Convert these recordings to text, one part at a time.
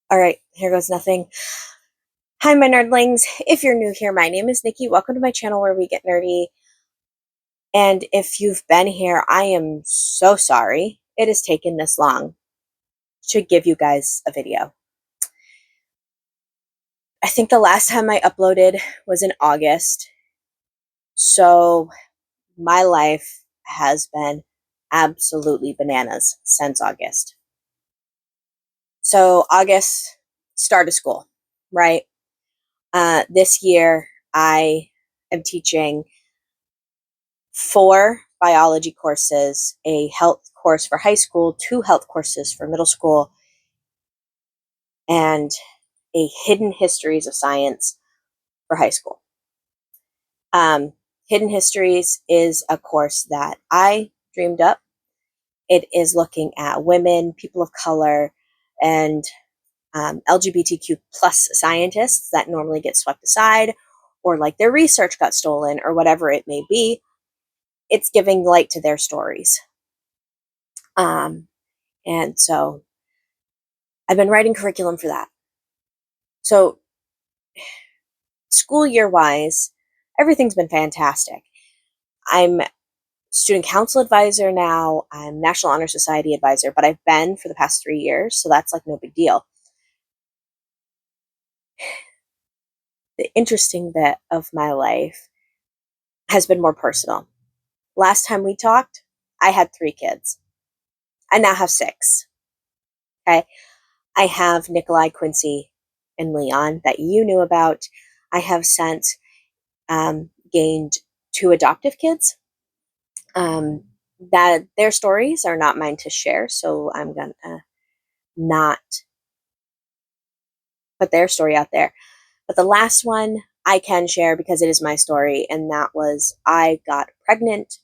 All right, here goes nothing. Hi, my nerdlings. If you're new here, my name is Nikki. Welcome to my channel where we get nerdy. And if you've been here, I am so sorry it has taken this long to give you guys a video. I think the last time I uploaded was in August. So my life has been absolutely bananas since August. So August, start of school, right? This year I am teaching 4 biology courses, a health course for high school, 2 health courses for middle school, and a hidden histories of science for high school. Um, Hidden Histories is a course that I dreamed up. It is looking at women, people of color, and LGBTQ plus scientists that normally get swept aside, or like their research got stolen, or whatever it may be. It's giving light to their stories. And so I've been writing curriculum for that. So school year wise, everything's been fantastic. I'm student council advisor now. I'm National Honor Society advisor, but I've been for the past 3 years, so that's like no big deal. The interesting bit of my life has been more personal. Last time we talked, I had 3 kids. I now have 6. Okay. I have Nikolai, Quincy, and Leon that you knew about. I have since gained 2 adoptive kids. That their stories are not mine to share, so I'm gonna not put their story out there. But the last one I can share because it is my story, and that was I got pregnant.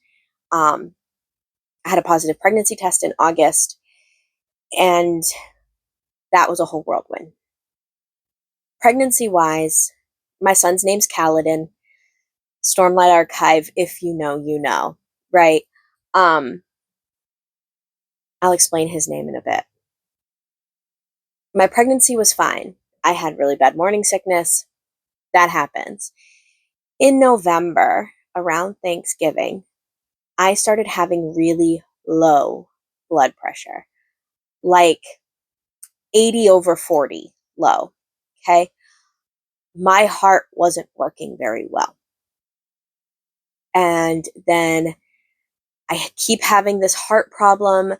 I had a positive pregnancy test in August, and that was a whole whirlwind. Pregnancy wise, my son's name's Kaladin. Stormlight Archive, if you know, you know, right? Um, I'll explain his name in a bit. My pregnancy was fine. I had really bad morning sickness. That happens. In November, around Thanksgiving, I started having really low blood pressure, like 80 over 40 low. Okay. My heart wasn't working very well. And then I keep having this heart problem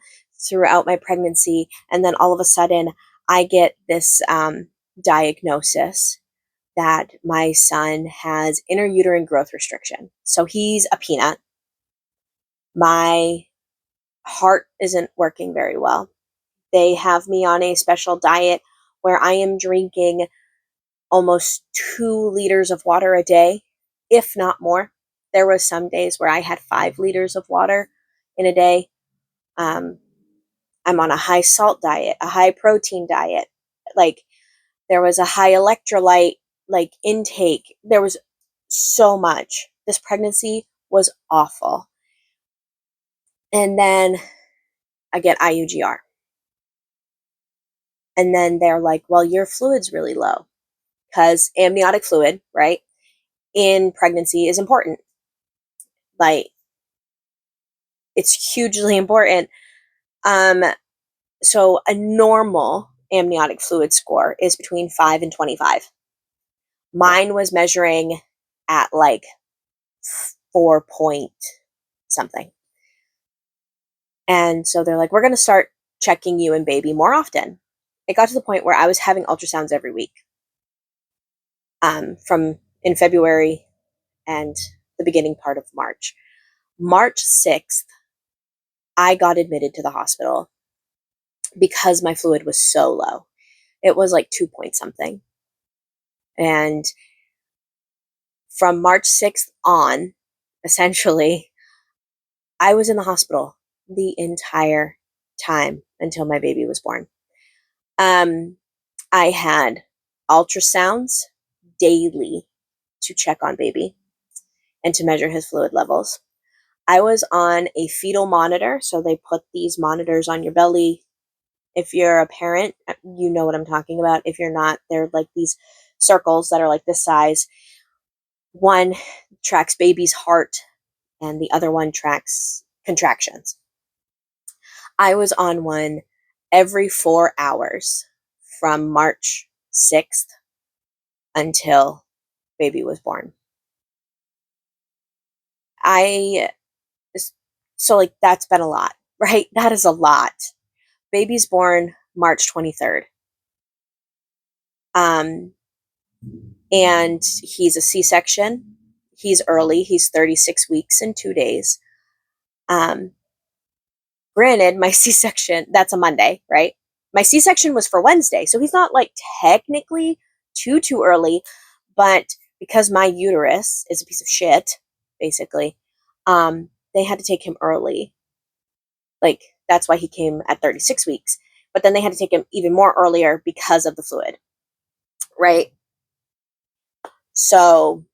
throughout my pregnancy. And then all of a sudden, I get this diagnosis that my son has intrauterine growth restriction. So he's a peanut. My heart isn't working very well. They have me on a special diet where I am drinking almost 2 liters of water a day, if not more. There was some days where I had 5 liters of water in a day. Um, I'm on a high salt diet, a high protein diet. Like there was a high electrolyte like intake. There was so much. This pregnancy was awful. And then I get IUGR. And then they're like, well, your fluid's really low because amniotic fluid, right, in pregnancy is important. Like, it's hugely important. Um, so a normal amniotic fluid score is between 5 and 25. Mine was measuring at like 4 point something. And so they're like, we're going to start checking you and baby more often. It got to the point where I was having ultrasounds every week, from in February and the beginning part of March. March 6th, I got admitted to the hospital because my fluid was so low. It was like 2 point something. And from March 6th on, essentially, I was in the hospital the entire time until my baby was born. I had ultrasounds daily to check on baby and to measure his fluid levels. I was on a fetal monitor, so they put these monitors on your belly If you're a parent, you know what I'm talking about. If you're not, they're like these circles that are like this size. One tracks baby's heart, and the other one tracks contractions. I was on one every 4 hours from March 6th until baby was born. I, so like that's been a lot, right? That is a lot. Baby's born March 23rd. Um, and he's a C-section. He's early. He's 36 weeks and 2 days. Um, Granted, my C-section, that's a Monday, right? My C-section was for Wednesday, so he's not like technically too early, but because my uterus is a piece of shit, basically, they had to take him early. Like, that's why he came at 36 weeks. But then they had to take him even more earlier because of the fluid, right? So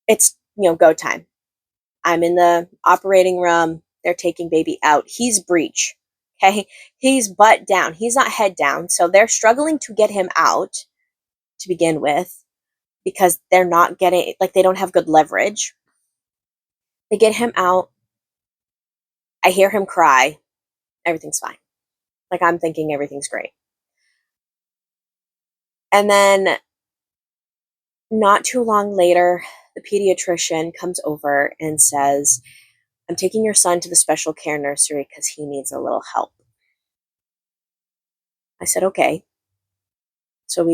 it's, go time. I'm in the operating room. They're taking baby out. He's breech. Okay. He's butt down. He's not head down. So they're struggling to get him out to begin with because they're not getting, like, they don't have good leverage. They get him out. I hear him cry. Everything's fine. Like, I'm thinking everything's great. And then not too long later, the pediatrician comes over and says, I'm taking your son to the special care nursery because he needs a little help. I said, okay. So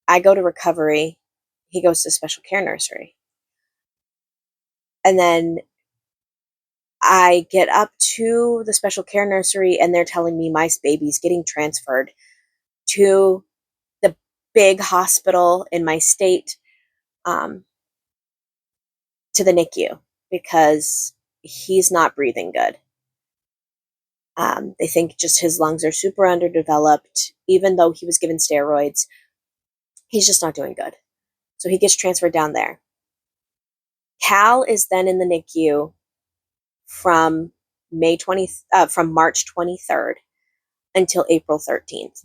I go to recovery. He goes to special care nursery. And then I get up to the special care nursery and they're telling me my baby's getting transferred to the big hospital in my state, to the NICU because he's not breathing good. They think just his lungs are super underdeveloped. Even though he was given steroids, he's just not doing good. So he gets transferred down there. Cal is then in the NICU from from March 23rd until April 13th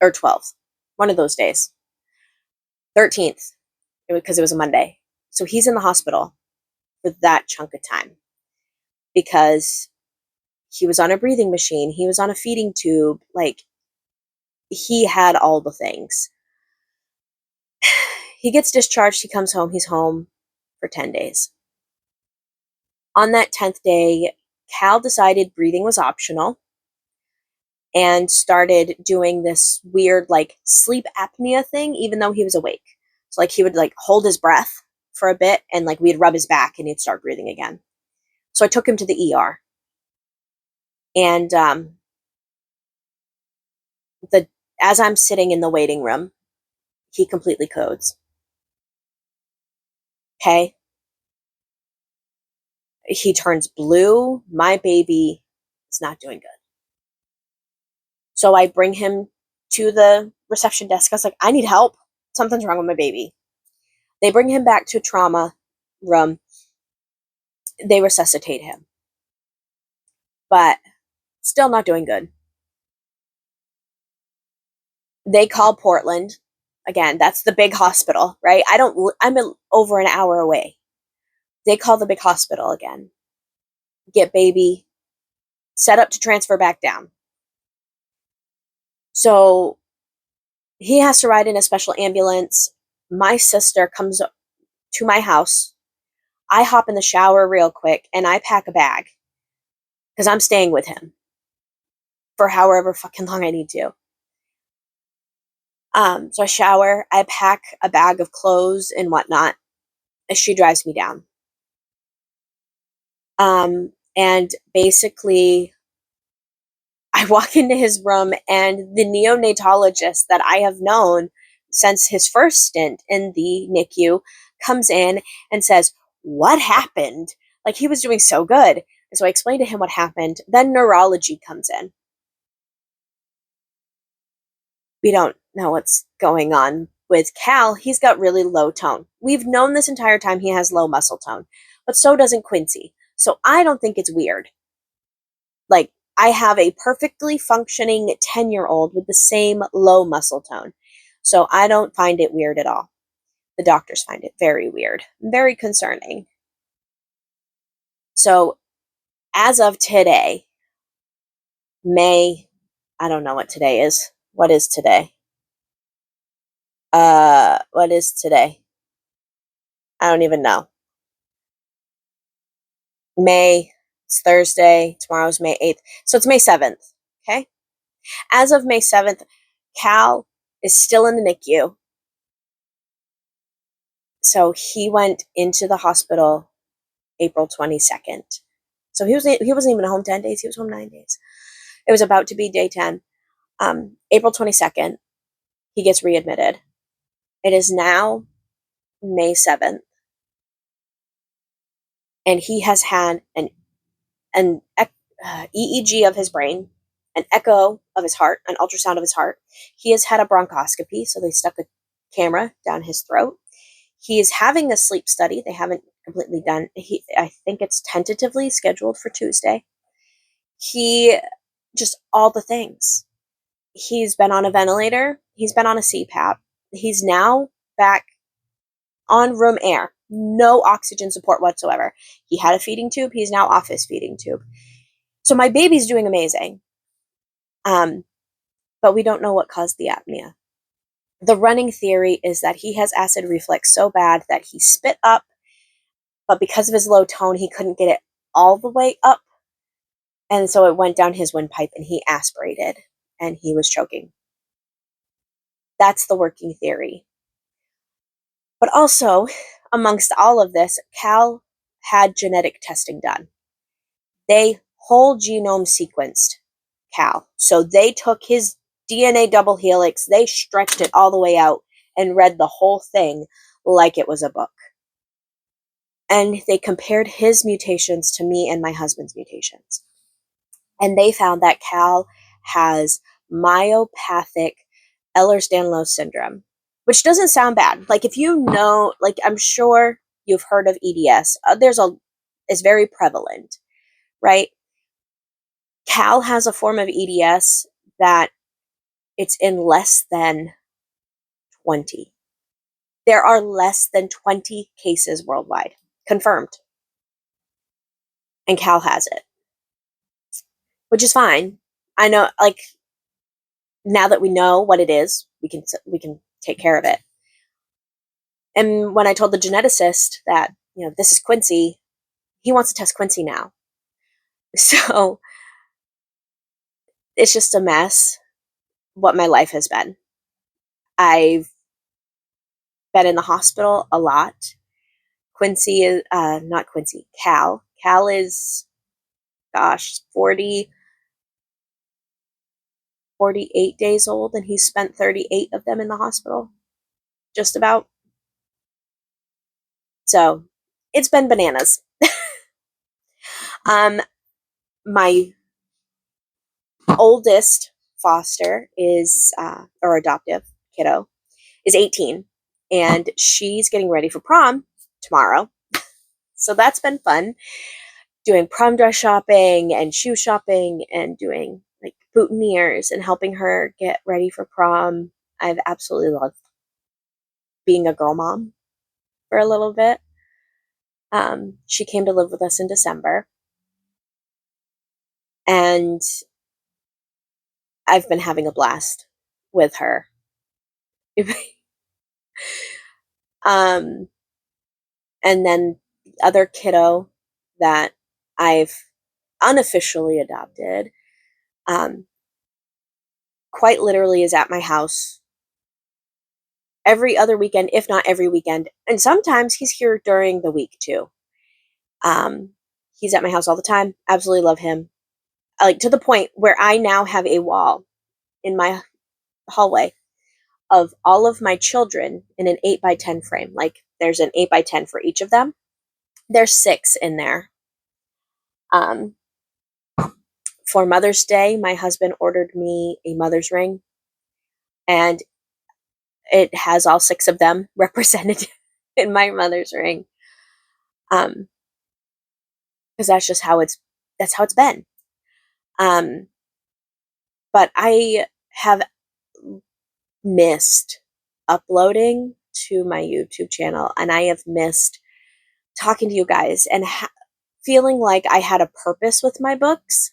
or 12th, one of those days. 13th, because it was a Monday. So he's in the hospital for that chunk of time because he was on a breathing machine, he was on a feeding tube, like he had all the things. He gets discharged, he comes home, he's home for 10 days. On that 10th day, Cal decided breathing was optional and started doing this weird like sleep apnea thing even though he was awake. So like he would like hold his breath for a bit and like we'd rub his back and he'd start breathing again. So I took him to the ER. And as I'm sitting in the waiting room, he completely codes. Okay? He turns blue. My baby is not doing good. So I bring him to the reception desk. I was like, I need help. Something's wrong with my baby. They bring him back to trauma room. They resuscitate him. But still not doing good. They call Portland. Again, that's the big hospital, right? I'm over an hour away. They call the big hospital again. Get baby set up to transfer back down. So he has to ride in a special ambulance. My sister comes to my house. I hop in the shower real quick and I pack a bag because I'm staying with him for however fucking long I need to. So I shower, I pack a bag of clothes and whatnot as she drives me down. And basically I walk into his room and the neonatologist that I have known since his first stint in the NICU comes in and says, what happened? Like he was doing so good. And so I explained to him what happened. Then neurology comes in. We don't know what's going on with Cal. He's got really low tone. We've known this entire time he has low muscle tone. but so doesn't Quincy. So I don't think it's weird. Like, I have a perfectly functioning 10-year-old with the same low muscle tone. So I don't find it weird at all. The doctors find it very weird, very concerning. So as of today, May, I don't know what today is. What is today? What is today? I don't even know. May, it's Thursday, tomorrow's May 8th. So it's May 7th, okay? As of May 7th, Cal is still in the NICU. So he went into the hospital April 22nd. So he wasn't even home 10 days, he was home 9 days. It was about to be day 10. April 22nd, he gets readmitted. It is now May 7th, and he has had an EEG of his brain, an echo of his heart, an ultrasound of his heart. He has had a bronchoscopy, so they stuck a camera down his throat. He is having a sleep study. They haven't completely done. I think it's tentatively scheduled for Tuesday. He just all the things. He's been on a ventilator. He's been on a CPAP. He's now back on room air. No oxygen support whatsoever. He had a feeding tube. He's now off his feeding tube. So my baby's doing amazing. But we don't know what caused the apnea. The running theory is that he has acid reflux so bad that he spit up, but because of his low tone, he couldn't get it all the way up. And so it went down his windpipe and he aspirated and he was choking. That's the working theory. But also, amongst all of this, Cal had genetic testing done. They whole genome sequenced Cal. So they took his DNA double helix, they stretched it all the way out and read the whole thing like it was a book. And they compared his mutations to me and my husband's mutations. And they found that Cal has myopathic Ehlers-Danlos syndrome, which doesn't sound bad. Like, if you know, like, I'm sure you've heard of EDS. It's very prevalent, right? Cal has a form of EDS that it's in less than 20. There are less than 20 cases worldwide confirmed. And Cal has it, which is fine. I know, like, now that we know what it is, we can take care of it. And when I told the geneticist that, this is Quincy, he wants to test Quincy now. So it's just a mess what my life has been. I've been in the hospital a lot. Quincy is, not Quincy, Cal. Cal is, 48 days old, and he's spent 38 of them in the hospital. Just about. So it's been bananas. My oldest foster is, or adoptive kiddo, is 18, and she's getting ready for prom tomorrow. So that's been fun, doing prom dress shopping and shoe shopping and doing like boutonnieres and helping her get ready for prom. I've absolutely loved being a girl mom for a little bit. She came to live with us in December, and I've been having a blast with her. And then the other kiddo that I've unofficially adopted, quite literally is at my house every other weekend, if not every weekend. And sometimes he's here during the week too. He's at my house all the time. Absolutely love him. Like, to the point where I now have a wall in my hallway of all of my children in an 8x10 frame. Like, there's an 8x10 for each of them. There's 6 in there. For Mother's Day, my husband ordered me a mother's ring, and it has all 6 of them represented in my mother's ring. because that's how it's been. But I have missed uploading to my YouTube channel, and I have missed talking to you guys and feeling like I had a purpose with my books.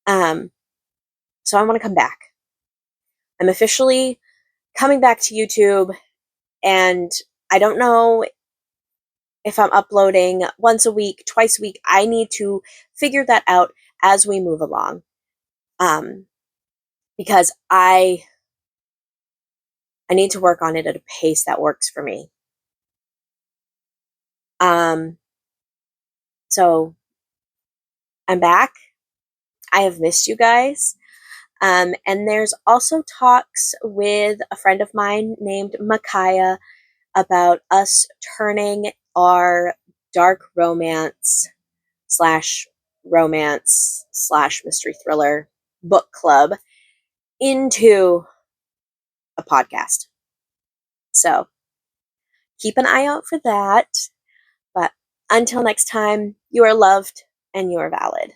So I want to come back. I'm officially coming back to YouTube, and I don't know if I'm uploading once a week, twice a week. I need to figure that out as we move along. Because I need to work on it at a pace that works for me. So I'm back. I have missed you guys. And there's also talks with a friend of mine named Micaiah about us turning our dark romance / mystery thriller book club into a podcast. So keep an eye out for that. But until next time, you are loved and you are valid.